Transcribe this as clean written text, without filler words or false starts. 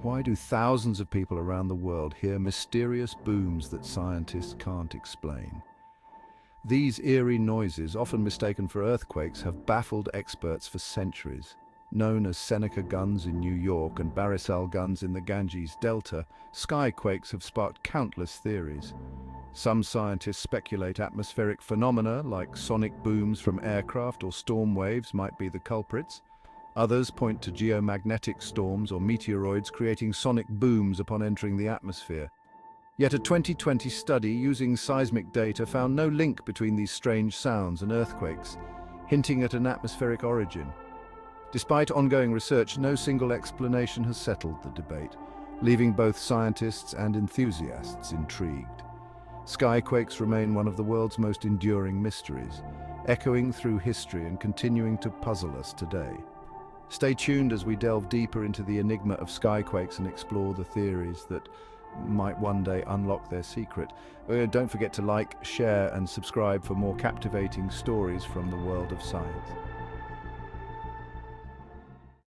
Why do thousands of people around the world hear mysterious booms that scientists can't explain? These eerie noises, often mistaken for earthquakes, have baffled experts for centuries. Known as Seneca guns in New York and Barisal guns in the Ganges Delta, skyquakes have sparked countless theories. Some scientists speculate atmospheric phenomena like sonic booms from aircraft or storm waves might be the culprits. Others point to geomagnetic storms or meteoroids creating sonic booms upon entering the atmosphere. Yet a 2020 study using seismic data found no link between these strange sounds and earthquakes, hinting at an atmospheric origin. Despite ongoing research, no single explanation has settled the debate, leaving both scientists and enthusiasts intrigued. Skyquakes remain one of the world's most enduring mysteries, echoing through history and continuing to puzzle us today. Stay tuned as we delve deeper into the enigma of skyquakes and explore the theories that might one day unlock their secret. Don't forget to like, share, and subscribe for more captivating stories from the world of science.